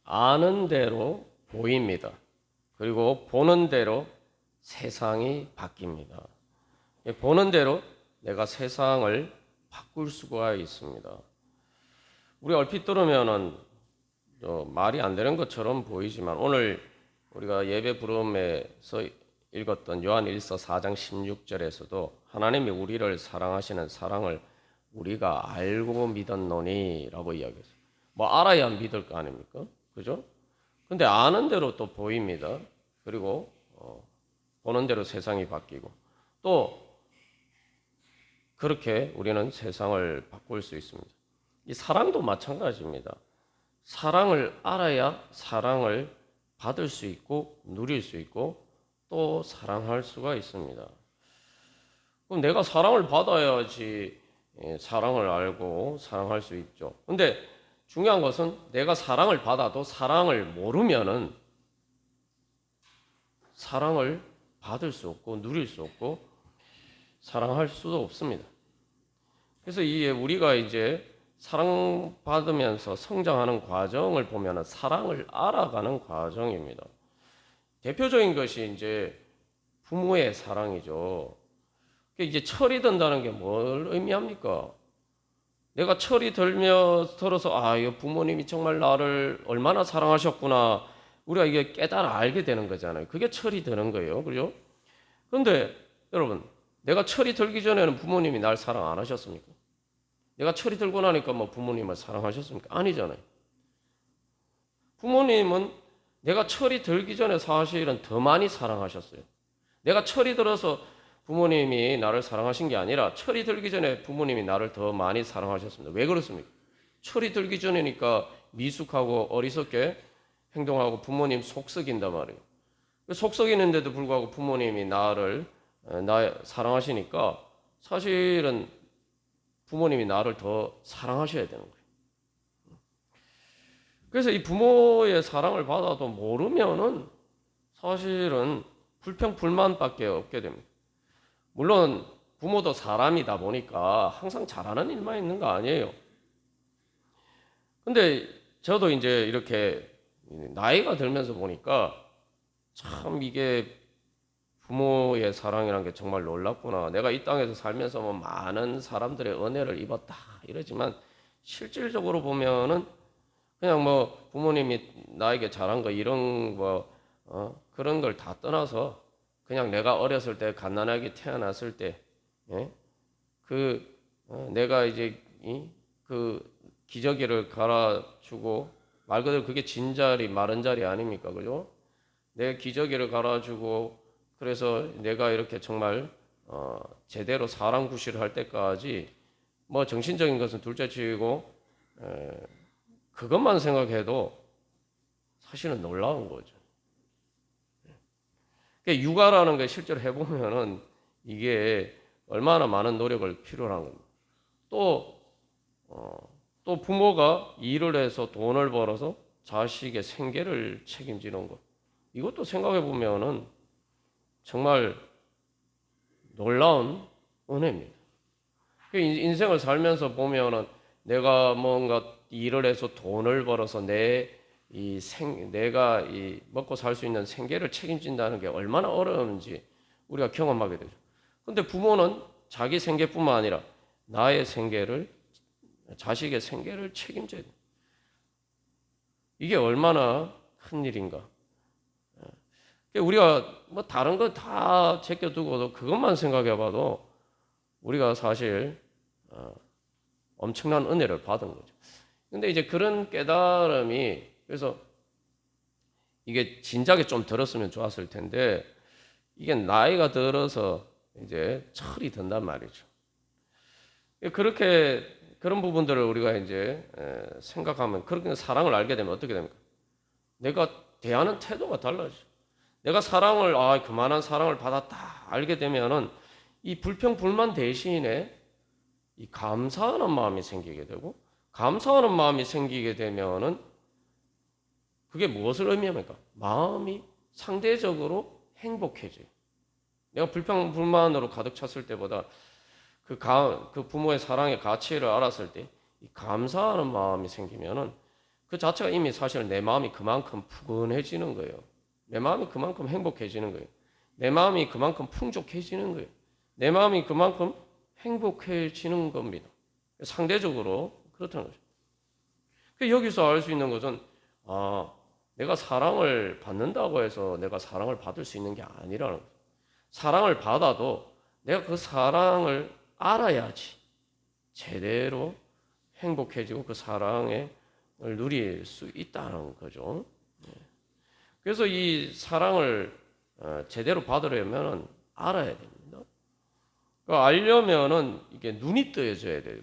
아는 대로 보입니다. 그리고 보는 대로 세상이 바뀝니다. 보는 대로 내가 세상을 바꿀 수가 있습니다. 우리 얼핏 들으면은 말이 안 되는 것처럼 보이지만 오늘 우리가 예배 부름에서 읽었던 요한 1서 4장 16절에서도 하나님이 우리를 사랑하시는 사랑을 우리가 알고 믿었노니 라고 이야기했어요. 뭐 알아야 믿을 거 아닙니까? 그죠? 근데 아는 대로 또 보입니다. 그리고 보는 대로 세상이 바뀌고 또 그렇게 우리는 세상을 바꿀 수 있습니다. 이 사랑도 마찬가지입니다. 사랑을 알아야 사랑을 받을 수 있고 누릴 수 있고 또 사랑할 수가 있습니다. 그럼 내가 사랑을 받아야지 사랑을 알고 사랑할 수 있죠. 근데 중요한 것은 내가 사랑을 받아도 사랑을 모르면은 사랑을 받을 수 없고 누릴 수 없고 사랑할 수도 없습니다. 그래서 우리가 이제 사랑받으면서 성장하는 과정을 보면은 사랑을 알아가는 과정입니다. 대표적인 것이 이제 부모의 사랑이죠. 이제 철이 든다는 게 뭘 의미합니까? 내가 철이 들어서 이 부모님이 정말 나를 얼마나 사랑하셨구나. 우리가 이게 깨달아 알게 되는 거잖아요. 그게 철이 드는 거예요. 그죠? 그런데 여러분, 내가 철이 들기 전에는 부모님이 날 사랑 안 하셨습니까? 내가 철이 들고 나니까 뭐 부모님을 사랑하셨습니까? 아니잖아요. 부모님은 내가 철이 들기 전에 사실은 더 많이 사랑하셨어요. 내가 철이 들어서 부모님이 나를 사랑하신 게 아니라 철이 들기 전에 부모님이 나를 더 많이 사랑하셨습니다. 왜 그렇습니까? 철이 들기 전이니까 미숙하고 어리석게 행동하고 부모님 속썩인단 말이에요. 속썩이는데도 불구하고 부모님이 나를 사랑하시니까 사실은 부모님이 나를 더 사랑하셔야 되는 거예요. 그래서 이 부모의 사랑을 받아도 모르면은 사실은 불평불만밖에 없게 됩니다. 물론 부모도 사람이다 보니까 항상 잘하는 일만 있는 거 아니에요. 근데 저도 이제 이렇게 나이가 들면서 보니까 참 이게 부모의 사랑이라는 게 정말 놀랍구나. 내가 이 땅에서 살면서 뭐 많은 사람들의 은혜를 입었다 이러지만 실질적으로 보면은 그냥 뭐 부모님이 나에게 잘한 거 이런 그런 걸 다 떠나서 그냥 내가 어렸을 때 갓난아기 태어났을 때 내가 이제 그 기저귀를 갈아주고 말 그대로 그게 진자리 마른 자리 아닙니까? 그죠? 내 기저귀를 갈아주고 그래서 내가 이렇게 정말 제대로 사람 구실을 할 때까지 뭐 정신적인 것은 둘째치고 그것만 생각해도 사실은 놀라운 거죠. 그러니까 육아라는 게 실제로 해보면은 이게 얼마나 많은 노력을 필요로 하는 겁니다. 또 부모가 일을 해서 돈을 벌어서 자식의 생계를 책임지는 것. 이것도 생각해 보면은 정말 놀라운 은혜입니다. 인생을 살면서 보면은 내가 뭔가 일을 해서 돈을 벌어서 내가 먹고 살 수 있는 생계를 책임진다는 게 얼마나 어려운지 우리가 경험하게 되죠. 근데 부모는 자기 생계뿐만 아니라 나의 생계를, 자식의 생계를 책임져야 돼요. 이게 얼마나 큰 일인가. 우리가 뭐 다른 거 다 제껴두고도 그것만 생각해봐도 우리가 사실 엄청난 은혜를 받은 거죠. 근데 이제 그런 깨달음이 그래서 이게 진작에 좀 들었으면 좋았을 텐데 이게 나이가 들어서 이제 철이 든단 말이죠. 그렇게 그런 부분들을 우리가 이제 생각하면 그렇게 사랑을 알게 되면 어떻게 됩니까? 내가 대하는 태도가 달라져. 내가 그만한 사랑을 받았다 알게 되면은 이 불평불만 대신에 이 감사하는 마음이 생기게 되고 감사하는 마음이 생기게 되면은 그게 무엇을 의미합니까? 마음이 상대적으로 행복해져요. 내가 불평불만으로 가득 찼을 때보다 그 부모의 사랑의 가치를 알았을 때 이 감사하는 마음이 생기면은 그 자체가 이미 사실 내 마음이 그만큼 푸근해지는 거예요. 내 마음이 그만큼 행복해지는 거예요. 내 마음이 그만큼 풍족해지는 거예요. 내 마음이 그만큼 행복해지는 겁니다. 상대적으로 그렇다는 거죠. 여기서 알 수 있는 것은 내가 사랑을 받는다고 해서 내가 사랑을 받을 수 있는 게 아니라는 거죠. 사랑을 받아도 내가 그 사랑을 알아야지 제대로 행복해지고 그 사랑을 누릴 수 있다는 거죠. 그래서 이 사랑을 제대로 받으려면 알아야 됩니다. 알려면은 이게 눈이 뜨여져야 돼요.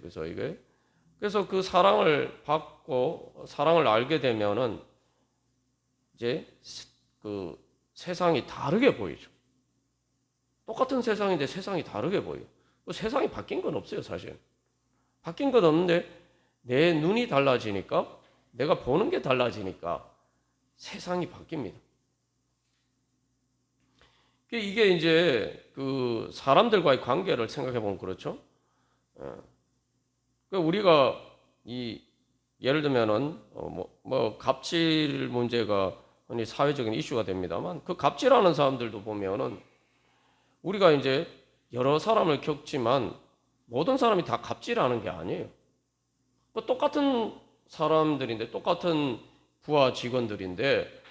그래서 그 사랑을 받고 사랑을 알게 되면은 이제 그 세상이 다르게 보이죠. 똑같은 세상인데 세상이 다르게 보여요. 세상이 바뀐 건 없어요, 사실. 바뀐 건 없는데 내 눈이 달라지니까 내가 보는 게 달라지니까 세상이 바뀝니다. 이게 이제 그 사람들과의 관계를 생각해 보면 그렇죠. 우리가 예를 들면은 갑질 문제가 흔히 사회적인 이슈가 됩니다만 그 갑질하는 사람들도 보면은 우리가 이제 여러 사람을 겪지만 모든 사람이 다 갑질하는 게 아니에요. 똑같은 사람들인데 똑같은 부하 직원들인데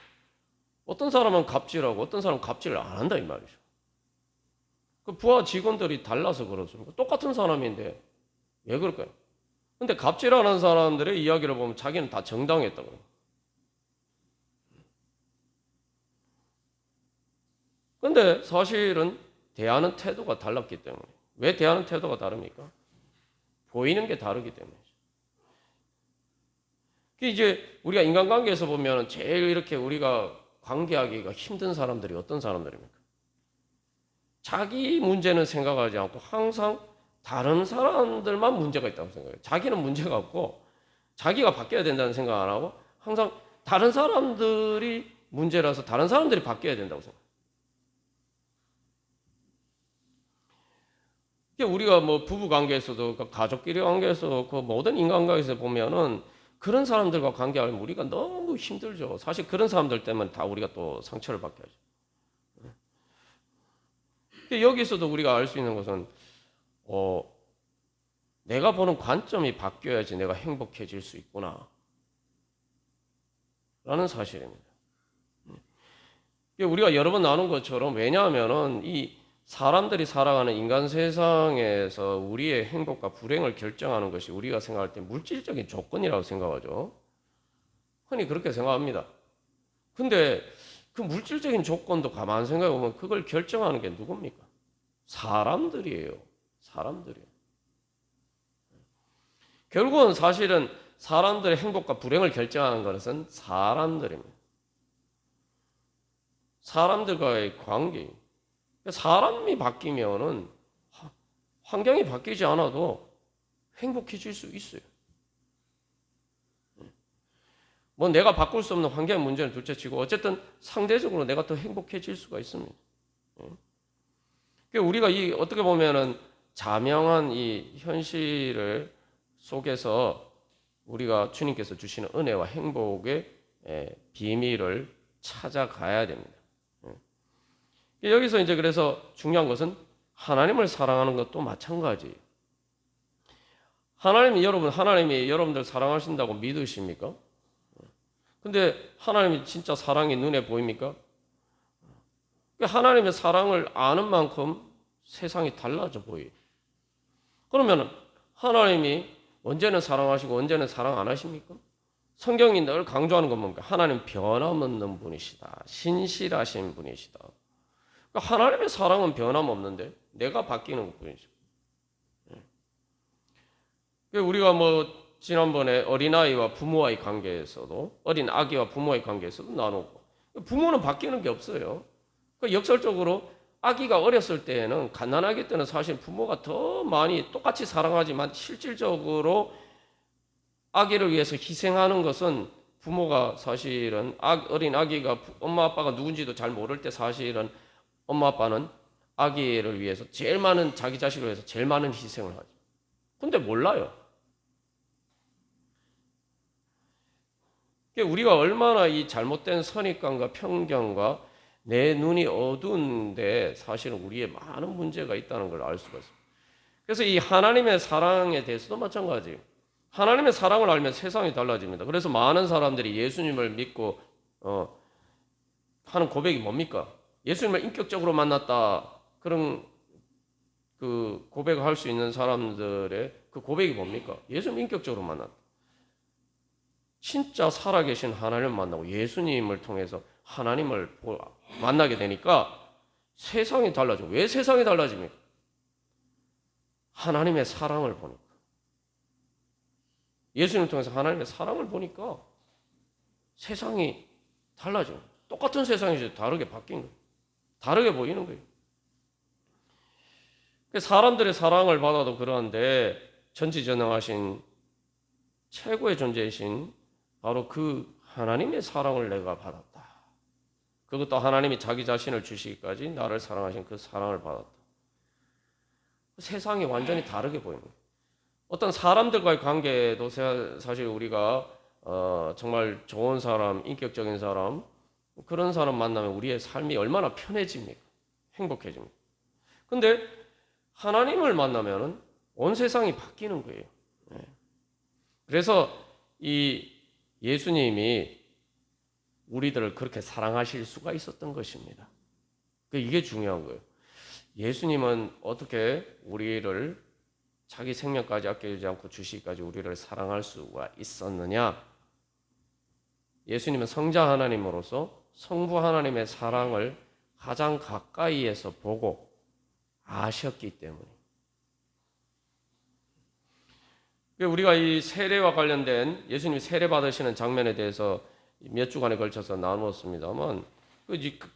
어떤 사람은 갑질하고 어떤 사람은 갑질을 안 한다 이 말이죠. 그 부하 직원들이 달라서 그렇습니까? 똑같은 사람인데 왜 그럴까요? 근데 갑질하는 사람들의 이야기를 보면 자기는 다 정당했다고. 근데 사실은 대하는 태도가 달랐기 때문에. 왜 대하는 태도가 다릅니까? 보이는 게 다르기 때문이죠. 이제 우리가 인간관계에서 보면 제일 이렇게 우리가 관계하기가 힘든 사람들이 어떤 사람들입니까? 자기 문제는 생각하지 않고 항상 다른 사람들만 문제가 있다고 생각해요. 자기는 문제가 없고 자기가 바뀌어야 된다는 생각 안 하고 항상 다른 사람들이 문제라서 다른 사람들이 바뀌어야 된다고 생각해요. 우리가 부부 관계에서도 가족끼리 관계에서도 그 모든 인간관계에서 보면은 그런 사람들과 관계하면 우리가 너무 힘들죠. 사실 그런 사람들 때문에 다 우리가 또 상처를 받게 하죠. 여기서도 우리가 알 수 있는 것은 내가 보는 관점이 바뀌어야지 내가 행복해질 수 있구나 라는 사실입니다. 우리가 여러 번 나눈 것처럼 왜냐하면은 이 사람들이 살아가는 인간 세상에서 우리의 행복과 불행을 결정하는 것이 우리가 생각할 때 물질적인 조건이라고 생각하죠. 흔히 그렇게 생각합니다. 근데 그 물질적인 조건도 가만 생각해 보면 그걸 결정하는 게 누굽니까? 사람들이에요. 사람들이에요. 결국은 사실은 사람들의 행복과 불행을 결정하는 것은 사람들입니다. 사람들과의 관계. 사람이 바뀌면은 환경이 바뀌지 않아도 행복해질 수 있어요. 내가 바꿀 수 없는 환경의 문제는 둘째치고 어쨌든 상대적으로 내가 더 행복해질 수가 있습니다. 우리가 어떻게 보면은 자명한 이 현실을 속에서 우리가 주님께서 주시는 은혜와 행복의 비밀을 찾아가야 됩니다. 여기서 이제 그래서 중요한 것은 하나님을 사랑하는 것도 마찬가지예요. 하나님이 여러분들 사랑하신다고 믿으십니까? 근데 하나님이 진짜 사랑이 눈에 보입니까? 하나님의 사랑을 아는 만큼 세상이 달라져 보여요. 그러면 하나님이 언제는 사랑하시고 언제는 사랑 안 하십니까? 성경이 늘 강조하는 건 뭡니까? 하나님 변함없는 분이시다. 신실하신 분이시다. 하나님의 사랑은 변함없는데 내가 바뀌는 분이죠. 우리가 지난번에 어린아이와 부모와의 관계에서도 어린 아기와 부모의 관계에서도 나누고 부모는 바뀌는 게 없어요. 역설적으로 아기가 어렸을 때에는 갓난아기 때는 사실 부모가 더 많이 똑같이 사랑하지만 실질적으로 아기를 위해서 희생하는 것은 부모가 사실은 어린 아기가 엄마 아빠가 누군지도 잘 모를 때 사실은 엄마 아빠는 아기를 위해서 제일 많은 자기 자식을 위해서 제일 많은 희생을 하죠. 근데 몰라요. 우리가 얼마나 이 잘못된 선입관과 편견과 내 눈이 어두운데 사실은 우리의 많은 문제가 있다는 걸 알 수가 있습니다. 그래서 이 하나님의 사랑에 대해서도 마찬가지예요. 하나님의 사랑을 알면 세상이 달라집니다. 그래서 많은 사람들이 예수님을 믿고 하는 고백이 뭡니까? 예수님을 인격적으로 만났다. 그런 그 고백을 할 수 있는 사람들의 그 고백이 뭡니까? 예수님 인격적으로 만났다. 진짜 살아계신 하나님을 만나고 예수님을 통해서 하나님을 만나게 되니까 세상이 달라져. 왜 세상이 달라집니까? 하나님의 사랑을 보니까. 예수님을 통해서 하나님의 사랑을 보니까 세상이 달라져요. 똑같은 세상이 다르게 바뀐 거예요. 다르게 보이는 거예요. 사람들의 사랑을 받아도 그러한데 전지전능하신 최고의 존재이신 바로 그 하나님의 사랑을 내가 받았다. 그것도 하나님이 자기 자신을 주시기까지 나를 사랑하신 그 사랑을 받았다. 세상이 완전히 다르게 보이는 거예요. 어떤 사람들과의 관계도 사실 우리가 정말 좋은 사람, 인격적인 사람, 그런 사람 만나면 우리의 삶이 얼마나 편해집니까? 행복해집니까? 근데 하나님을 만나면 온 세상이 바뀌는 거예요. 그래서 이 예수님이 우리들을 그렇게 사랑하실 수가 있었던 것입니다. 이게 중요한 거예요. 예수님은 어떻게 우리를 자기 생명까지 아껴주지 않고 주시기까지 우리를 사랑할 수가 있었느냐? 예수님은 성자 하나님으로서 성부 하나님의 사랑을 가장 가까이에서 보고 아셨기 때문에. 우리가 이 세례와 관련된 예수님이 세례 받으시는 장면에 대해서 몇 주간에 걸쳐서 나누었습니다만,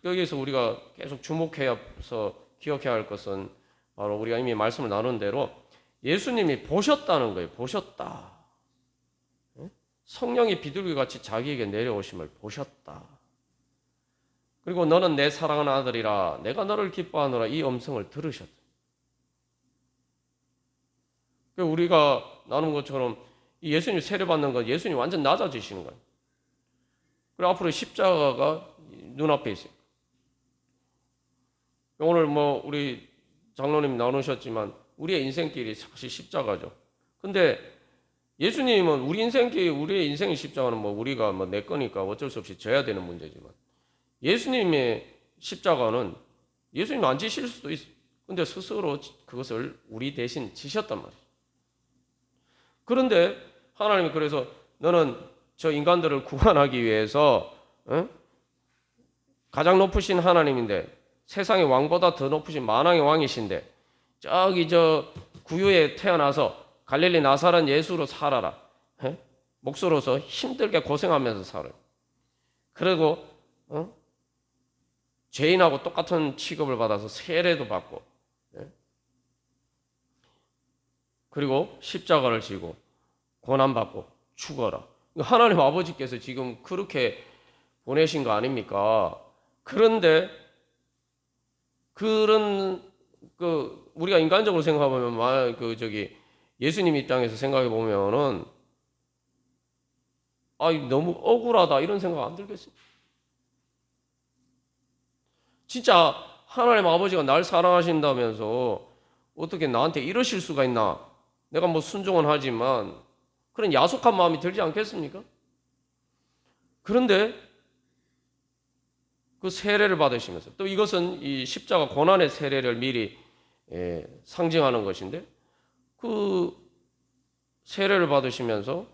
여기서 우리가 계속 주목해서 기억해야 할 것은 바로 우리가 이미 말씀을 나눈 대로 예수님이 보셨다는 거예요. 보셨다. 성령이 비둘기같이 자기에게 내려오심을 보셨다. 그리고 너는 내 사랑하는 아들이라 내가 너를 기뻐하노라 이 음성을 들으셨다. 우리가 나눈 것처럼 이 예수님 세례받는 건 예수님 완전 낮아지시는 거예요. 그리고 앞으로 십자가가 눈앞에 있어요. 오늘 우리 장로님 나누셨지만 우리의 인생길이 사실 십자가죠. 근데 예수님은 우리 인생길, 우리의 인생의 십자가는 우리가 내 거니까 어쩔 수 없이 져야 되는 문제지만 예수님의 십자가는 예수님 안 지실 수도 있어요. 근데 스스로 그것을 우리 대신 지셨단 말이에요. 그런데 하나님이 그래서 너는 저 인간들을 구원하기 위해서 가장 높으신 하나님인데 세상의 왕보다 더 높으신 만왕의 왕이신데 저기 저 구유에 태어나서 갈릴리 나사렛 예수로 살아라. 목수로서 힘들게 고생하면서 살아요. 그리고 죄인하고 똑같은 취급을 받아서 세례도 받고 그리고 십자가를 지고 고난받고 죽어라. 하나님 아버지께서 지금 그렇게 보내신 거 아닙니까? 그런데 우리가 인간적으로 생각해보면 예수님 입장에서 생각해 보면은 너무 억울하다 이런 생각 안 들겠어요? 진짜 하나님 아버지가 날 사랑하신다면서 어떻게 나한테 이러실 수가 있나? 내가 순종은 하지만 그런 야속한 마음이 들지 않겠습니까? 그런데 그 세례를 받으시면서 또 이것은 이 십자가 고난의 세례를 미리 상징하는 것인데 그 세례를 받으시면서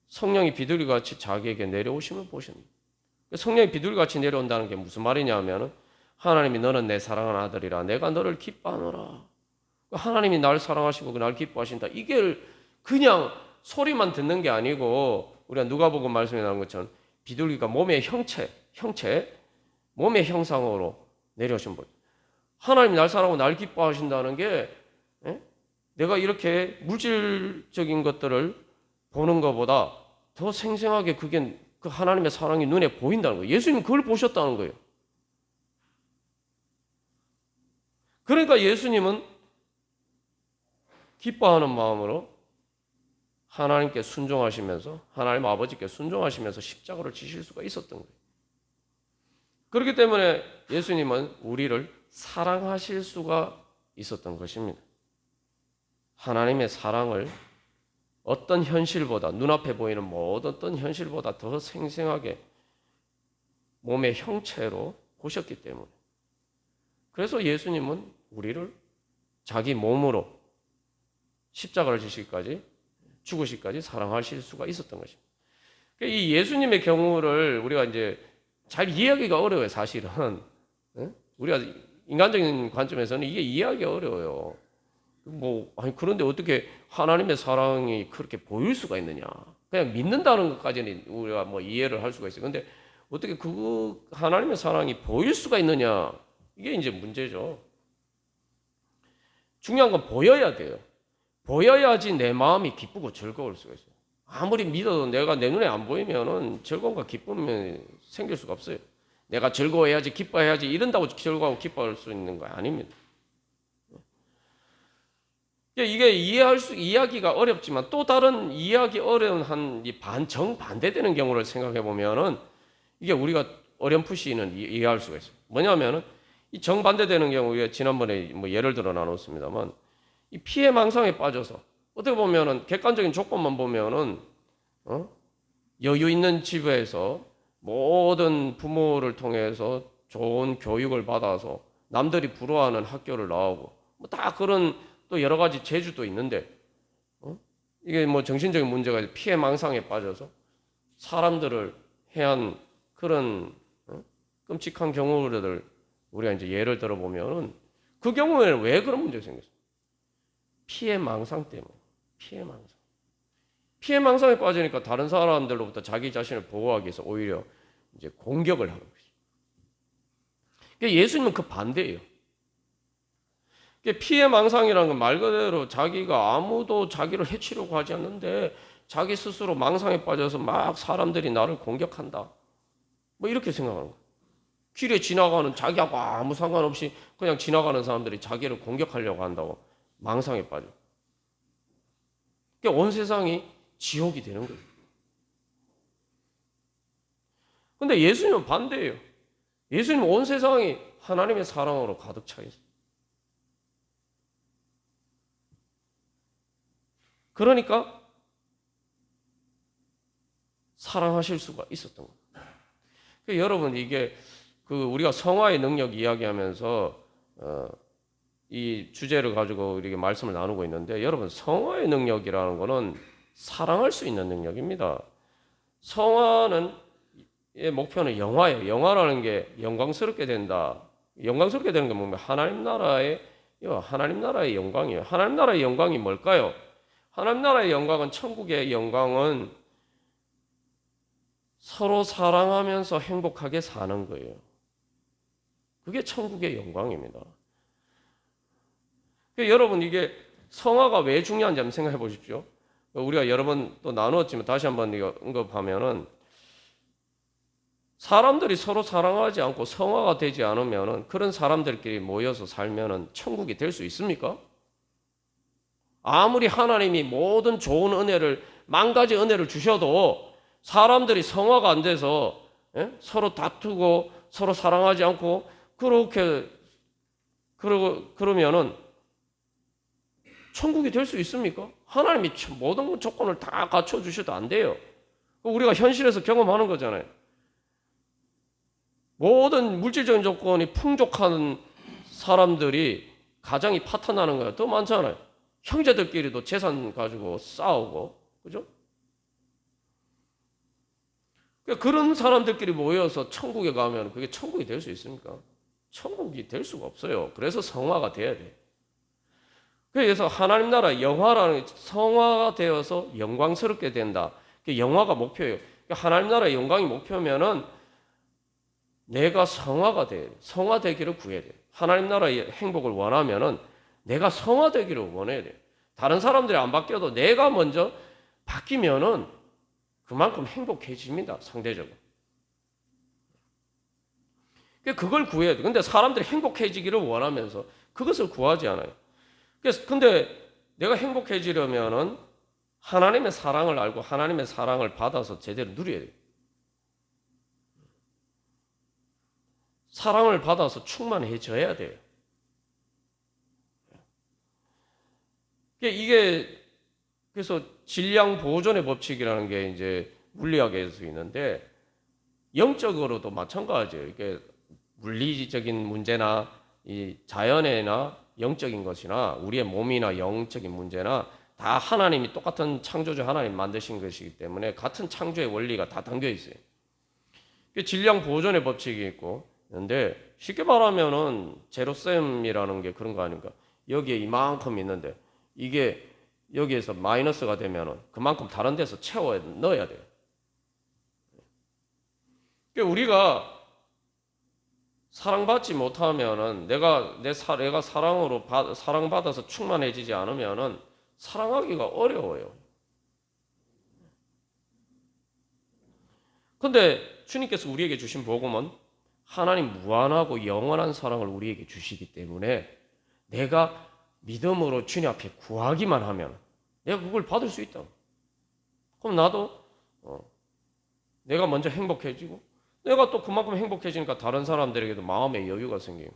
성령이 비둘기같이 자기에게 내려오심을 보십니다. 성령이 비둘기같이 내려온다는 게 무슨 말이냐 하면 하나님이 너는 내 사랑하는 아들이라 내가 너를 기뻐하노라. 하나님이 날 사랑하시고 날 기뻐하신다. 이게 그냥 소리만 듣는 게 아니고 우리가 누가복음 말씀에 나온 것처럼 비둘기가 몸의 형체, 몸의 형상으로 내려오신 분. 하나님이 날 사랑하고 날 기뻐하신다는 게 내가 이렇게 물질적인 것들을 보는 것보다 더 생생하게 그게 그 하나님의 사랑이 눈에 보인다는 거예요. 예수님 그걸 보셨다는 거예요. 그러니까 예수님은 기뻐하는 마음으로 하나님께 순종하시면서 하나님 아버지께 순종하시면서 십자가를 지실 수가 있었던 거예요. 그렇기 때문에 예수님은 우리를 사랑하실 수가 있었던 것입니다. 하나님의 사랑을 어떤 현실보다 눈앞에 보이는 모든 어떤 현실보다 더 생생하게 몸의 형체로 보셨기 때문에 그래서 예수님은 우리를 자기 몸으로 십자가를 지시기까지 죽으시기까지 사랑하실 수가 있었던 것입니다. 이 예수님의 경우를 우리가 이제 잘 이해하기가 어려워요. 사실은 우리가 인간적인 관점에서는 이게 이해하기가 어려워요. 그런데 어떻게 하나님의 사랑이 그렇게 보일 수가 있느냐? 그냥 믿는다는 것까지는 우리가 이해를 할 수가 있어요. 근데 어떻게 그 하나님의 사랑이 보일 수가 있느냐? 이게 이제 문제죠. 중요한 건 보여야 돼요. 보여야지 내 마음이 기쁘고 즐거울 수가 있어요. 아무리 믿어도 내가 내 눈에 안 보이면은 즐거움과 기쁨이 생길 수가 없어요. 내가 즐거워해야지, 기뻐해야지 이런다고 즐거워하고 기뻐할 수 있는 거 아닙니다. 이게 이해하기가 어렵지만 또 다른 이해하기 어려운 정반대되는 경우를 생각해 보면은 이게 우리가 어렴풋이는 이해할 수가 있어요. 뭐냐면은 이 정반대되는 경우 우리가 지난번에 예를 들어 나눴습니다만 이 피해 망상에 빠져서 어떻게 보면은 객관적인 조건만 보면은 여유 있는 집에서 모든 부모를 통해서 좋은 교육을 받아서 남들이 부러워하는 학교를 나오고 다 그런 또 여러 가지 재주도 있는데 이게 정신적인 문제가 피해 망상에 빠져서 사람들을 해한 그런 끔찍한 경우를 우리가 이제 예를 들어 보면은 그 경우에는 왜 그런 문제가 생겼어요? 피해 망상 때문에. 피해 망상에 빠지니까 다른 사람들로부터 자기 자신을 보호하기 위해서 오히려 이제 공격을 하는 것이죠. 그러니까 예수님은 그 반대예요. 피해 망상이라는 건 말 그대로 자기가 아무도 자기를 해치려고 하지 않는데 자기 스스로 망상에 빠져서 막 사람들이 나를 공격한다. 이렇게 생각하는 거예요. 길에 지나가는 자기하고 아무 상관없이 그냥 지나가는 사람들이 자기를 공격하려고 한다고 망상에 빠져. 온 세상이 지옥이 되는 거예요. 근데 예수님은 반대예요. 예수님은 온 세상이 하나님의 사랑으로 가득 차 있어요. 그러니까 사랑하실 수가 있었던 거예요. 여러분 이게 우리가 성화의 능력 이야기하면서 이 주제를 가지고 우리가 말씀을 나누고 있는데 여러분 성화의 능력이라는 것은 사랑할 수 있는 능력입니다. 성화는 의 목표는 영화예요. 영화라는 게 영광스럽게 된다. 영광스럽게 되는 게 뭐냐면 하나님 나라의 영광이에요. 하나님 나라의 영광이 뭘까요? 하나님 나라의 영광은 천국의 영광은 서로 사랑하면서 행복하게 사는 거예요. 그게 천국의 영광입니다. 여러분 이게 성화가 왜 중요한지 한번 생각해 보십시오. 우리가 여러 번 또 나누었지만 다시 한번 이거 언급하면은 사람들이 서로 사랑하지 않고 성화가 되지 않으면은 그런 사람들끼리 모여서 살면은 천국이 될 수 있습니까? 아무리 하나님이 모든 좋은 은혜를 만 가지 은혜를 주셔도 사람들이 성화가 안 돼서 서로 다투고 서로 사랑하지 않고 그러면은 천국이 될 수 있습니까? 하나님이 모든 조건을 다 갖춰 주셔도 안 돼요. 우리가 현실에서 경험하는 거잖아요. 모든 물질적인 조건이 풍족한 사람들이 가정이 파탄나는 거야 더 많잖아요. 형제들끼리도 재산 가지고 싸우고, 그죠? 그런 사람들끼리 모여서 천국에 가면 그게 천국이 될 수 있습니까? 천국이 될 수가 없어요. 그래서 성화가 돼야 돼요. 그래서 하나님 나라 영화라는 성화가 되어서 영광스럽게 된다. 영화가 목표예요. 하나님 나라의 영광이 목표면은 내가 성화가 돼야 돼요. 성화되기를 구해야 돼요. 하나님 나라의 행복을 원하면은 내가 성화되기를 원해야 돼요. 다른 사람들이 안 바뀌어도 내가 먼저 바뀌면은 그만큼 행복해집니다. 상대적으로. 그걸 구해야 돼요. 근데 사람들이 행복해지기를 원하면서 그것을 구하지 않아요. 근데 내가 행복해지려면은 하나님의 사랑을 알고 하나님의 사랑을 받아서 제대로 누려야 돼요. 사랑을 받아서 충만해져야 돼요. 이게 그래서 질량 보존의 법칙이라는 게 이제 물리학에서 있는데 영적으로도 마찬가지예요. 이게 물리적인 문제나 이 자연이나 영적인 것이나 우리의 몸이나 영적인 문제나 다 하나님이 똑같은 창조주 하나님 만드신 것이기 때문에 같은 창조의 원리가 다 담겨 있어요. 질량 보존의 법칙이 있고 있는데 쉽게 말하면은 제로셈이라는 게 그런 거 아닌가? 여기에 이만큼 있는데 이게 여기에서 마이너스가 되면은 그만큼 다른 데서 채워 넣어야 돼요. 우리가 사랑받지 못하면은 내가 사랑받아서 충만해지지 않으면은 사랑하기가 어려워요. 근데 주님께서 우리에게 주신 복음은 하나님 무한하고 영원한 사랑을 우리에게 주시기 때문에 내가 믿음으로 주님 앞에 구하기만 하면 내가 그걸 받을 수 있다. 그럼 나도 내가 먼저 행복해지고 내가 또 그만큼 행복해지니까 다른 사람들에게도 마음의 여유가 생겨요.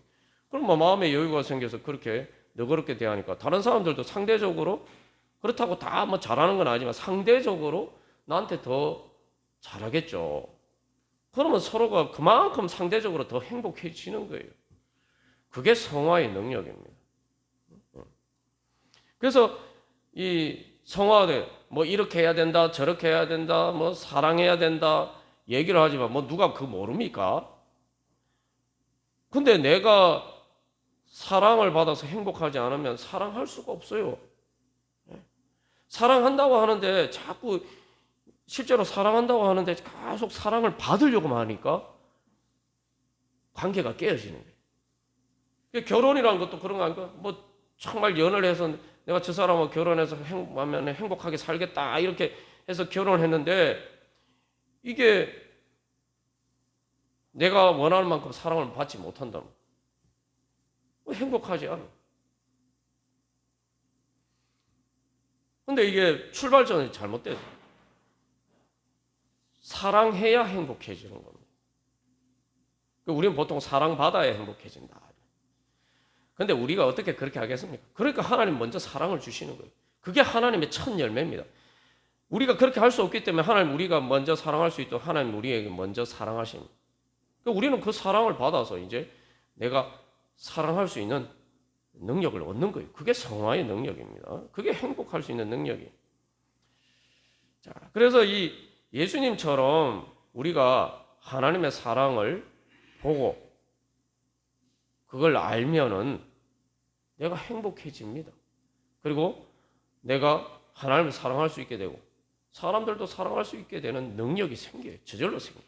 그럼 마음의 여유가 생겨서 그렇게 너그럽게 대하니까 다른 사람들도 상대적으로 그렇다고 다 잘하는 건 아니지만 상대적으로 나한테 더 잘하겠죠. 그러면 서로가 그만큼 상대적으로 더 행복해지는 거예요. 그게 성화의 능력입니다. 그래서 이 성화를 이렇게 해야 된다, 저렇게 해야 된다, 사랑해야 된다 얘기를 하지만 누가 그거 모릅니까? 근데 내가 사랑을 받아서 행복하지 않으면 사랑할 수가 없어요. 사랑한다고 하는데 자꾸 실제로 사랑한다고 하는데 계속 사랑을 받으려고만 하니까 관계가 깨어지는 거예요. 결혼이라는 것도 그런 거 아닙니까? 정말 연애를 해서 내가 저 사람하고 결혼해서 행복하게 살겠다 이렇게 해서 결혼을 했는데 이게 내가 원하는 만큼 사랑을 받지 못한다면 행복하지 않아. 근데 이게 출발점이 잘못돼서 사랑해야 행복해지는 겁니다. 우리는 보통 사랑받아야 행복해진다. 근데 우리가 어떻게 그렇게 하겠습니까? 그러니까 하나님 먼저 사랑을 주시는 거예요. 그게 하나님의 첫 열매입니다. 우리가 그렇게 할 수 없기 때문에 하나님 우리가 먼저 사랑할 수 있도록 하나님 우리에게 먼저 사랑하십니다. 그러니까 우리는 그 사랑을 받아서 이제 내가 사랑할 수 있는 능력을 얻는 거예요. 그게 성화의 능력입니다. 그게 행복할 수 있는 능력이에요. 자, 그래서 이 예수님처럼 우리가 하나님의 사랑을 보고 그걸 알면은 내가 행복해집니다. 그리고 내가 하나님을 사랑할 수 있게 되고 사람들도 사랑할 수 있게 되는 능력이 생겨요. 저절로 생겨요.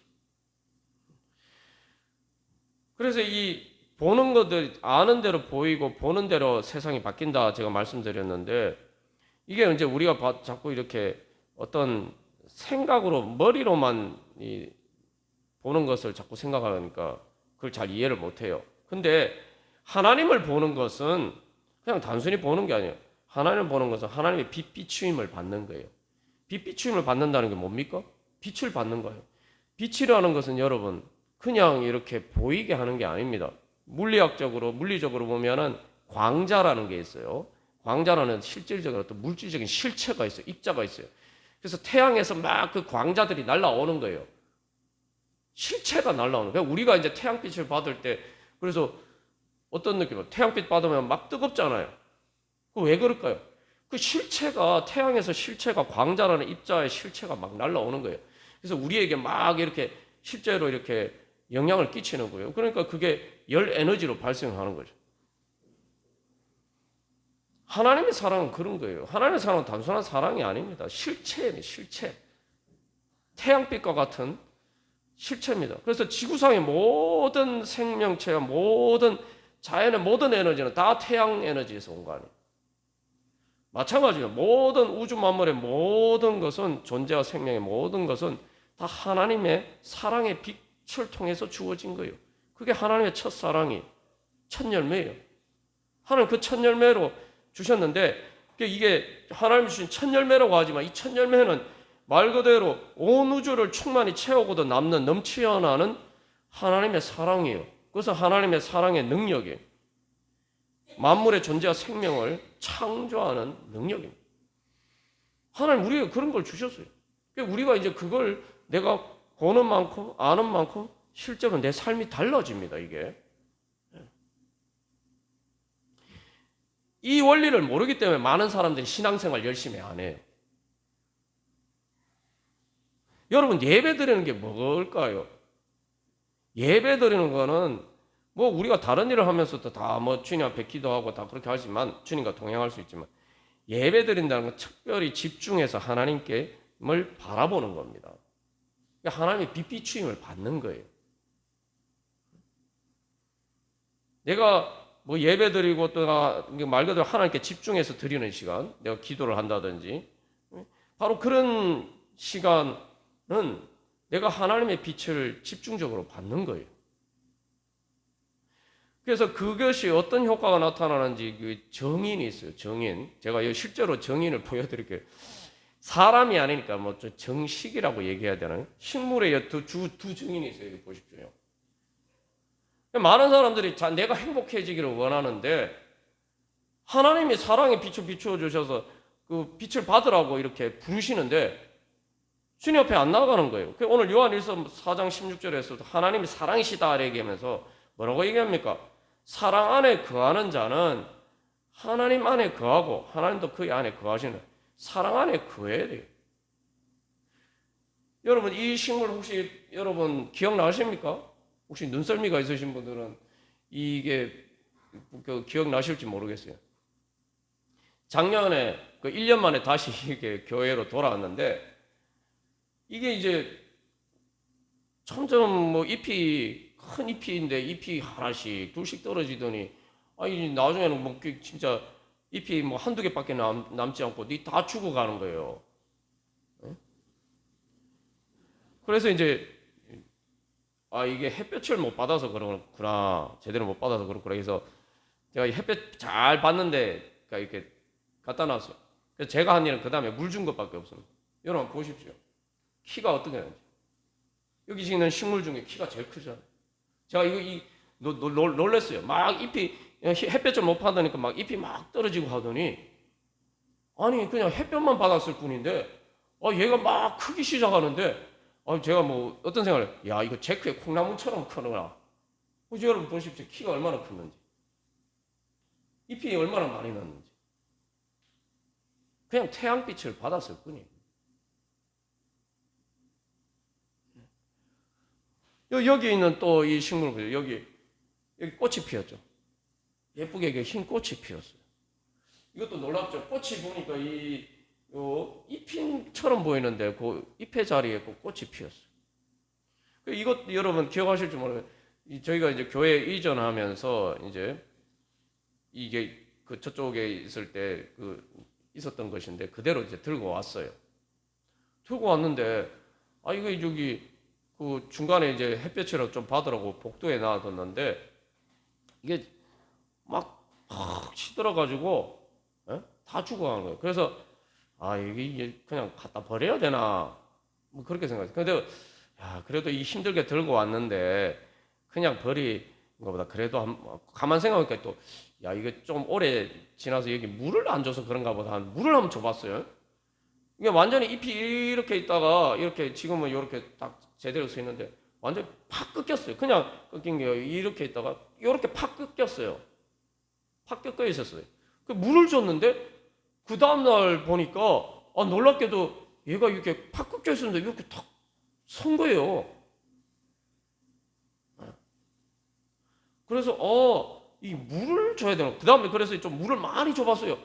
그래서 이 보는 것들 아는 대로 보이고 보는 대로 세상이 바뀐다 제가 말씀드렸는데 이게 이제 우리가 자꾸 이렇게 어떤 생각으로 머리로만 보는 것을 자꾸 생각하니까 그걸 잘 이해를 못해요. 근데 하나님을 보는 것은 그냥 단순히 보는 게 아니에요. 하나님을 보는 것은 하나님의 빛 비추임을 받는 거예요. 빛 비추임을 받는다는 게 뭡니까? 빛을 받는 거예요. 빛이라는 것은 여러분 그냥 이렇게 보이게 하는 게 아닙니다. 물리적으로 보면은 광자라는 게 있어요. 광자라는 실질적인 어떤 물질적인 실체가 있어요. 입자가 있어요. 그래서 태양에서 막 그 광자들이 날아오는 거예요. 실체가 날아오는 거예요. 우리가 이제 태양빛을 받을 때 그래서 어떤 느낌이에요? 태양빛 받으면 막 뜨겁잖아요. 그 왜 그럴까요? 그 실체가 태양에서 실체가 광자라는 입자의 실체가 막 날아오는 거예요. 그래서 우리에게 막 이렇게 실제로 이렇게 영향을 끼치는 거예요. 그러니까 그게 열 에너지로 발생하는 거죠. 하나님의 사랑은 그런 거예요. 하나님의 사랑은 단순한 사랑이 아닙니다. 실체예요, 실체. 태양빛과 같은 실체입니다. 그래서 지구상의 모든 생명체와 모든 자연의 모든 에너지는 다 태양 에너지에서 온 거 아니에요. 마찬가지로 모든 우주 만물의 모든 것은 존재와 생명의 모든 것은 다 하나님의 사랑의 빛을 통해서 주어진 거예요. 그게 하나님의 첫 사랑이 첫 열매예요. 하나님 그 첫 열매로 주셨는데 이게 하나님이 주신 첫 열매라고 하지만 이 첫 열매는 말 그대로 온 우주를 충만히 채우고도 남는 넘치어나는 하나님의 사랑이에요. 그것은 하나님의 사랑의 능력이에요. 만물의 존재와 생명을 창조하는 능력입니다. 하나님 우리에게 그런 걸 주셨어요. 우리가 이제 그걸 내가 보는 만큼 아는 만큼 실제로 내 삶이 달라집니다. 이게 이 원리를 모르기 때문에 많은 사람들이 신앙생활 열심히 안 해요. 여러분 예배 드리는 게 뭘까요? 예배 드리는 거는 뭐 우리가 다른 일을 하면서도 다 뭐 주님 앞에 기도하고 다 그렇게 하지만 주님과 동행할 수 있지만 예배 드린다는 건 특별히 집중해서 하나님께를 바라보는 겁니다. 하나님의 빛 비추임을 받는 거예요. 내가 뭐 예배 드리고 또 말 그대로 하나님께 집중해서 드리는 시간, 내가 기도를 한다든지 바로 그런 시간은 내가 하나님의 빛을 집중적으로 받는 거예요. 그래서 그것이 어떤 효과가 나타나는지 그 정인이 있어요. 정인. 제가 실제로 정인을 보여드릴게요. 사람이 아니니까 뭐 정식이라고 얘기해야 되나요? 식물에 두 정인이 있어요. 여기 보십시오. 많은 사람들이 내가 행복해지기를 원하는데 하나님이 사랑의 빛을 비추어 주셔서 그 빛을 받으라고 이렇게 부르시는데 주님 앞에 안 나가는 거예요. 오늘 요한일서 4장 16절에서도 하나님이 사랑이시다 얘기하면서 뭐라고 얘기합니까? 사랑 안에 거하는 자는 하나님 안에 거하고 하나님도 그 안에 거하시는 사랑 안에 거해야 돼요. 여러분 이 식물 혹시 여러분 기억나십니까? 혹시 눈썰미가 있으신 분들은 이게 기억나실지 모르겠어요. 작년에 그 1년 만에 다시 이게 교회로 돌아왔는데 이게 이제 점점 뭐 잎이 큰 잎인데 잎이 하나씩 둘씩 떨어지더니 아니 나중에는 뭐 진짜 잎이 뭐 한두 개밖에 남지 않고 다 죽어가는 거예요. 그래서 이제 이게 햇볕을 못 받아서 그렇구나. 제대로 못 받아서 그렇구나. 그래서 제가 햇볕 잘 받는데 이렇게 갖다 놨어요. 그래서 제가 한 일은 그 다음에 물 준 것밖에 없습니다. 여러분 보십시오. 키가 어떻게 되는지. 여기 있는 식물 중에 키가 제일 크잖아요. 제가 놀랬어요. 막 잎이 햇볕을 못 받으니까 막 잎이 막 떨어지고 하더니 아니 그냥 햇볕만 받았을 뿐인데 얘가 막 크기 시작하는데 제가 뭐 어떤 생각을 야 이거 제크의 콩나물처럼 크구나. 여러분 보십시오. 키가 얼마나 컸는지. 잎이 얼마나 많이 났는지. 그냥 태양빛을 받았을 뿐이에요. 여기 있는 또 이 식물 보세요. 여기 꽃이 피었죠. 예쁘게 흰 꽃이 피었어요. 이것도 놀랍죠. 꽃이 보니까 잎인처럼 보이는데 그 잎의 자리에 그 꽃이 피었어요. 이것 여러분 기억하실지 모르겠어요. 저희가 이제 교회 이전하면서 이제 이게 그 저쪽에 있을 때 있었던 것인데 그대로 이제 들고 왔어요. 들고 왔는데 이거 여기 그 중간에 이제 햇볕을 좀 받으라고 복도에 놔뒀는데 이게 막 시들어가지고 다 죽어간 거예요. 그래서 이게 그냥 갖다 버려야 되나 뭐 그렇게 생각했어요. 근데 그래도 이 힘들게 들고 왔는데 그냥 버리는 것보다 그래도 가만 생각하니까 또 이게 좀 오래 지나서 여기 물을 안 줘서 그런가 보다 물을 한번 줘봤어요. 이게 완전히 잎이 이렇게 있다가 이렇게 지금은 이렇게 딱 제대로 서 있는데 완전히 팍 끊겼어요. 그냥 끊긴 게 이렇게 있다가 이렇게 팍 끊겼어요. 팍 꺾여 있었어요. 물을 줬는데 그 다음날 보니까 놀랍게도 얘가 이렇게 팍 끊겨 있었는데 이렇게 탁 선 거예요. 그래서 이 물을 줘야 되나. 그 다음에 그래서 좀 물을 많이 줘봤어요.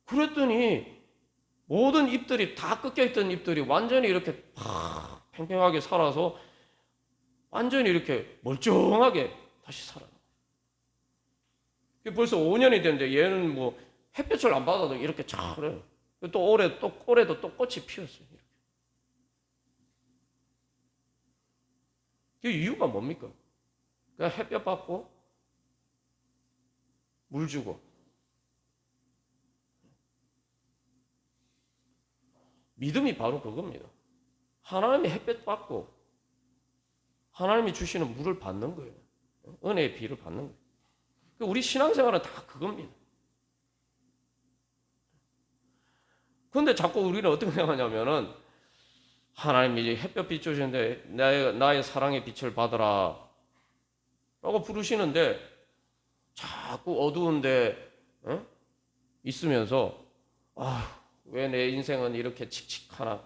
그랬더니 모든 잎들이 다 꺾여있던 잎들이 완전히 이렇게 팍 팽팽하게 살아서 완전히 이렇게 멀쩡하게 다시 살아요. 벌써 5년이 됐는데 얘는 뭐 햇볕을 안 받아도 이렇게 잘해요. 또 올해도 또 꽃이 피었어요. 이렇게. 그 이유가 뭡니까? 그냥 햇볕 받고 물 주고 믿음이 바로 그겁니다. 하나님의 햇볕 받고 하나님이 주시는 물을 받는 거예요. 은혜의 비를 받는 거예요. 우리 신앙생활은 다 그겁니다. 그런데 자꾸 우리는 어떻게 생각하냐면은 하나님이 햇볕 비추시는데 나의 사랑의 빛을 받으라 라고 부르시는데 자꾸 어두운데 있으면서 왜 내 인생은 이렇게 칙칙하나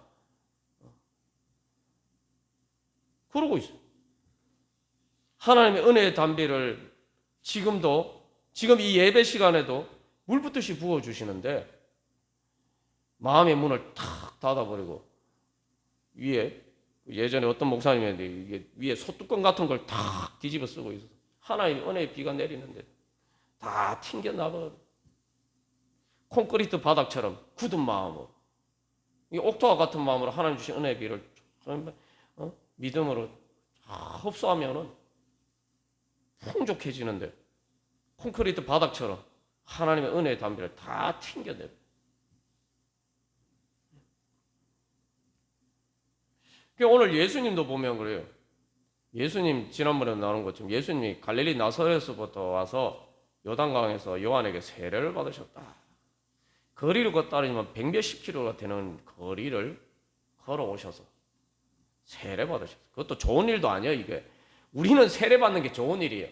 그러고 있어요. 하나님의 은혜의 담비를 지금 이 예배 시간에도 물 붓듯이 부어주시는데 마음의 문을 탁 닫아버리고 위에 예전에 어떤 목사님인데 이게 위에 소뚜껑 같은 걸 탁 뒤집어 쓰고 있어서 하나님의 은혜의 비가 내리는데 다 튕겨나가 콘크리트 바닥처럼 굳은 마음으로 이 옥토와 같은 마음으로 하나님 주신 은혜의 비를 믿음으로 흡수하면은 풍족해지는데 콘크리트 바닥처럼 하나님의 은혜의 담비를 다 튕겨내요. 오늘 예수님도 보면 그래요. 예수님 지난번에 나온 것처럼 예수님이 갈릴리 나사렛에서부터 와서 요단강에서 요한에게 세례를 받으셨다. 거리를 걷다니면 100몇십 킬로가 되는 거리를 걸어오셔서 세례 받으셨어요. 그것도 좋은 일도 아니에요. 이게 우리는 세례 받는 게 좋은 일이에요.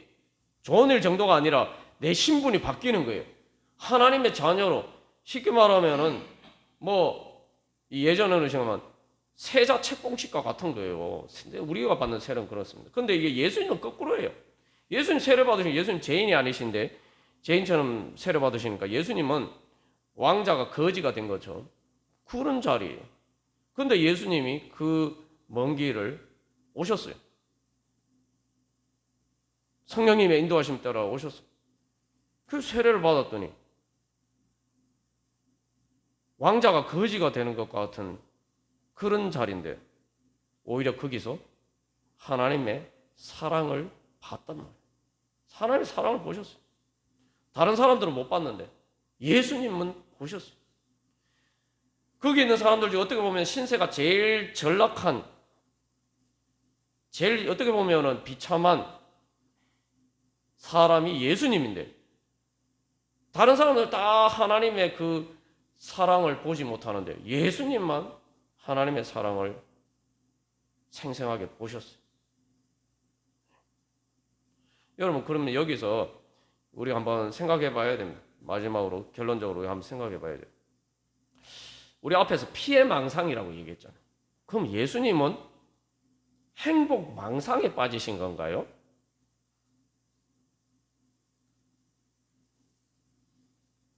좋은 일 정도가 아니라 내 신분이 바뀌는 거예요. 하나님의 자녀로 쉽게 말하면은 예전에는 생각하면 세자 책봉식과 같은 거예요. 우리가 받는 세례는 그렇습니다. 그런데 이게 예수님은 거꾸로예요. 예수님 세례 받으시면 예수님 죄인이 아니신데 죄인처럼 세례 받으시니까 예수님은 왕자가 거지가 된 것처럼 그런 자리예요. 그런데 예수님이 그 먼 길을 오셨어요. 성령님의 인도하심 따라 오셨어요. 그 세례를 받았더니 왕자가 거지가 되는 것과 같은 그런 자리인데 오히려 거기서 하나님의 사랑을 봤단 말이에요. 하나님의 사랑을 보셨어요. 다른 사람들은 못 봤는데 예수님은 보셨어요. 거기 있는 사람들 중에 어떻게 보면 신세가 제일 전락한, 제일 어떻게 보면 비참한 사람이 예수님인데 다른 사람들 다 하나님의 그 사랑을 보지 못하는데 예수님만 하나님의 사랑을 생생하게 보셨어요. 여러분, 그러면 여기서 우리가 한번 생각해 봐야 됩니다. 마지막으로 결론적으로 한번 생각해 봐야 돼요. 우리 앞에서 피해망상이라고 얘기했잖아요. 그럼 예수님은 행복망상에 빠지신 건가요?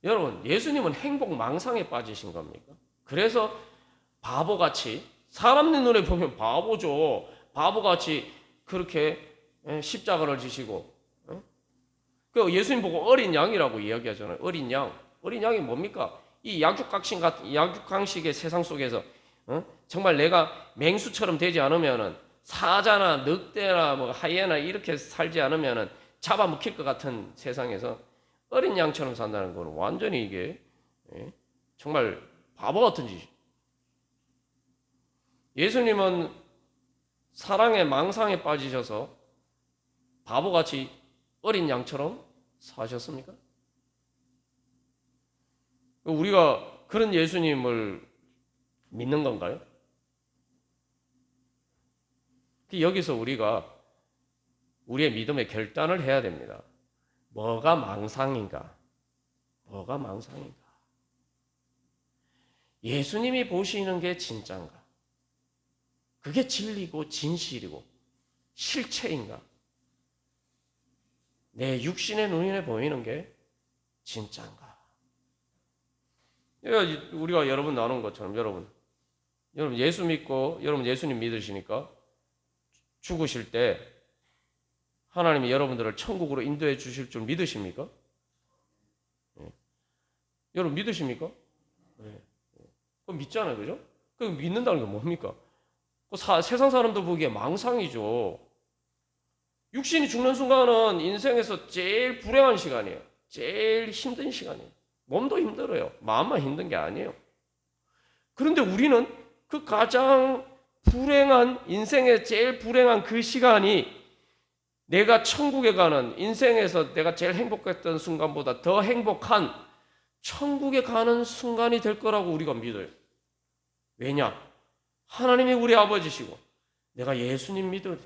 여러분, 예수님은 행복망상에 빠지신 겁니까? 그래서 바보같이, 사람 눈에 보면 바보죠. 바보같이 그렇게 십자가를 지시고, 그 예수님 보고 어린 양이라고 이야기하잖아요. 어린 양. 어린 양이 뭡니까? 이 약육강식의 세상 속에서 정말 내가 맹수처럼 되지 않으면은 사자나 늑대나 하이에나 이렇게 살지 않으면은 잡아먹힐 것 같은 세상에서 어린 양처럼 산다는 건 완전히 이게 정말 바보 같은 짓이에요. 예수님은 사랑의 망상에 빠지셔서 바보같이 어린 양처럼 사셨습니까? 우리가 그런 예수님을 믿는 건가요? 여기서 우리가 우리의 믿음의 결단을 해야 됩니다. 뭐가 망상인가? 뭐가 망상인가? 예수님이 보시는 게 진짜인가? 그게 진리고 진실이고 실체인가? 내 육신의 눈에 보이는 게 진짜인가? 우리가 여러분 나눈 것처럼 여러분 예수 믿고 여러분 예수님 믿으시니까 죽으실 때 하나님이 여러분들을 천국으로 인도해 주실 줄 믿으십니까? 네. 여러분 믿으십니까? 네. 그거 믿잖아요, 그죠? 그 믿는다는 게 뭡니까? 세상 사람들 보기에 망상이죠. 육신이 죽는 순간은 인생에서 제일 불행한 시간이에요. 제일 힘든 시간이에요. 몸도 힘들어요. 마음만 힘든 게 아니에요. 그런데 우리는 그 가장 불행한, 인생의 제일 불행한 그 시간이 내가 천국에 가는, 인생에서 내가 제일 행복했던 순간보다 더 행복한 천국에 가는 순간이 될 거라고 우리가 믿어요. 왜냐? 하나님이 우리 아버지시고 내가 예수님 믿어요.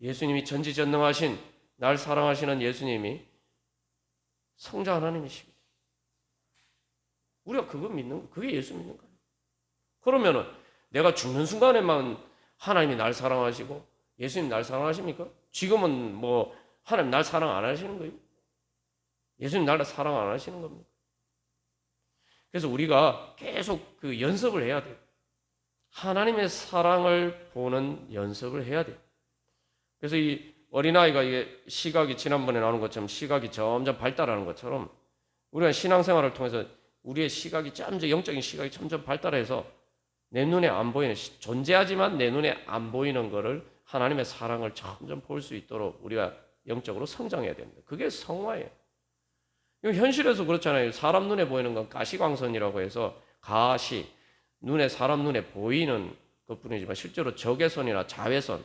예수님이 전지전능하신, 날 사랑하시는 예수님이 성자 하나님이십니다. 우리가 그거 믿는 거, 그게 예수 믿는 거예요. 그러면은 내가 죽는 순간에만 하나님이 날 사랑하시고 예수님 날 사랑하십니까? 지금은 뭐 하나님 날 사랑 안 하시는 거예요? 예수님 날 사랑 안 하시는 겁니다. 그래서 우리가 계속 그 연습을 해야 돼요. 하나님의 사랑을 보는 연습을 해야 돼요. 그래서 이 어린아이가 이게 시각이 지난번에 나온 것처럼 시각이 점점 발달하는 것처럼 우리가 신앙생활을 통해서 우리의 시각이 점점, 영적인 시각이 점점 발달해서 내 눈에 안 보이는, 존재하지만 내 눈에 안 보이는 거를 하나님의 사랑을 점점 볼 수 있도록 우리가 영적으로 성장해야 됩니다. 그게 성화예요. 현실에서 그렇잖아요. 사람 눈에 보이는 건 가시광선이라고 해서 가시, 눈에, 사람 눈에 보이는 것뿐이지만 실제로 적외선이나 자외선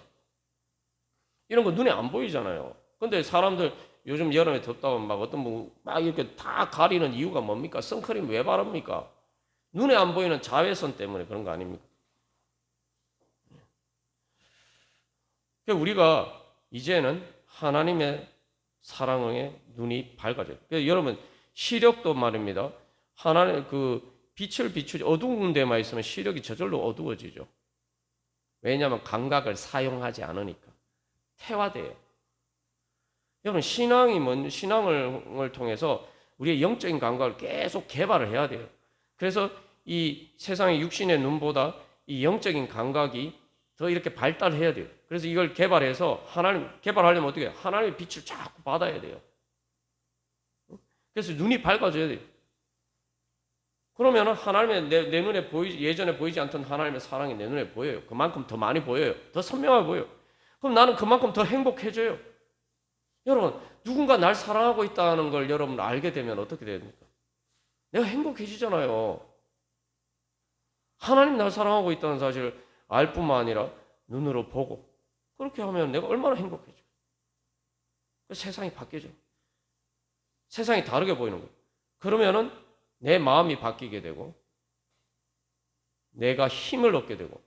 이런 거 눈에 안 보이잖아요. 근데 사람들 요즘 여름에 덥다고 막 어떤 분 막 이렇게 다 가리는 이유가 뭡니까? 선크림 왜 바릅니까? 눈에 안 보이는 자외선 때문에 그런 거 아닙니까? 우리가 이제는 하나님의 사랑에 눈이 밝아져요. 그래서 여러분 시력도 말입니다. 하나님 그 빛을 비추지 어두운 데만 있으면 시력이 저절로 어두워지죠. 왜냐하면 감각을 사용하지 않으니까 태화돼요. 여러분 신앙을 통해서 우리의 영적인 감각을 계속 개발을 해야 돼요. 그래서 이 세상의 육신의 눈보다 이 영적인 감각이 더 이렇게 발달해야 돼요. 그래서 이걸 개발해서 개발하려면 어떻게 해요? 하나님의 빛을 자꾸 받아야 돼요. 그래서 눈이 밝아져야 돼요. 그러면 하나님의 내 눈에 예전에 보이지 않던 하나님의 사랑이 내 눈에 보여요. 그만큼 더 많이 보여요. 더 선명하게 보여요. 그럼 나는 그만큼 더 행복해져요. 여러분, 누군가 날 사랑하고 있다는 걸 여러분 알게 되면 어떻게 됩니까? 내가 행복해지잖아요. 하나님 날 사랑하고 있다는 사실을 알 뿐만 아니라 눈으로 보고 그렇게 하면 내가 얼마나 행복해져. 세상이 바뀌죠. 세상이 다르게 보이는 거예요. 그러면은 내 마음이 바뀌게 되고 내가 힘을 얻게 되고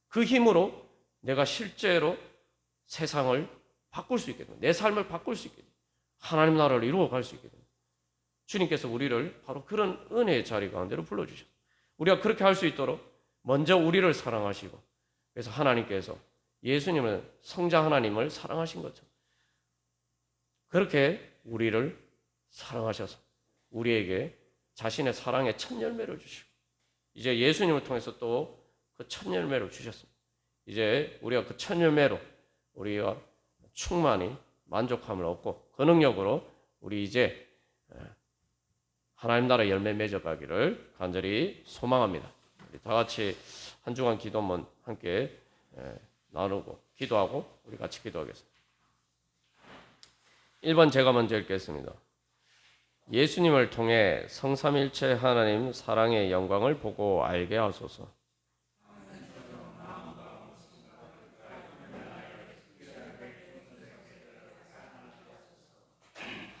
그 힘으로 내가 실제로 세상을 바꿀 수 있게 됩니다. 내 삶을 바꿀 수 있게 됩니다. 하나님 나라를 이루어 갈 수 있게 됩니다. 주님께서 우리를 바로 그런 은혜의 자리 가운데로 불러주셨어요. 우리가 그렇게 할 수 있도록 먼저 우리를 사랑하시고 그래서 하나님께서 예수님은 성자 하나님을 사랑하신 것처럼 그렇게 우리를 사랑하셔서 우리에게 자신의 사랑의 첫 열매를 주시고 이제 예수님을 통해서 또 그 첫 열매를 주셨습니다. 이제 우리가 그 첫 열매로 우리가 충만히 만족함을 얻고 그 능력으로 우리 이제 하나님 나라 열매 맺어가기를 간절히 소망합니다. 우리 다 같이 한 주간 기도 한번 함께 나누고 기도하고 우리 같이 기도하겠습니다. 1번 제가 먼저 읽겠습니다. 예수님을 통해 성삼일체 하나님 사랑의 영광을 보고 알게 하소서.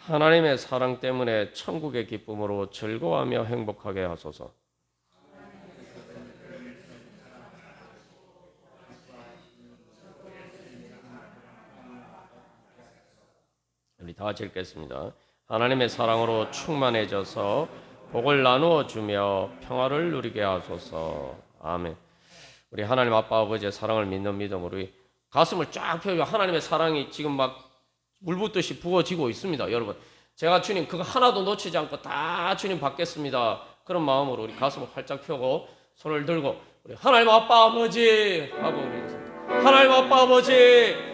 하나님의 사랑 때문에 천국의 기쁨으로 즐거워하며 행복하게 하소서. 우리 다 같이 읽겠습니다. 하나님의 사랑으로 충만해져서 복을 나누어 주며 평화를 누리게 하소서. 아멘. 우리 하나님 아빠 아버지의 사랑을 믿는 믿음으로 우리 가슴을 쫙 펴고 하나님의 사랑이 지금 막 물붓듯이 부어지고 있습니다. 여러분 제가 주님 그거 하나도 놓치지 않고 다 주님 받겠습니다. 그런 마음으로 우리 가슴을 활짝 펴고 손을 들고 우리 하나님 아빠 아버지 하고 우리 하나님 아빠 아버지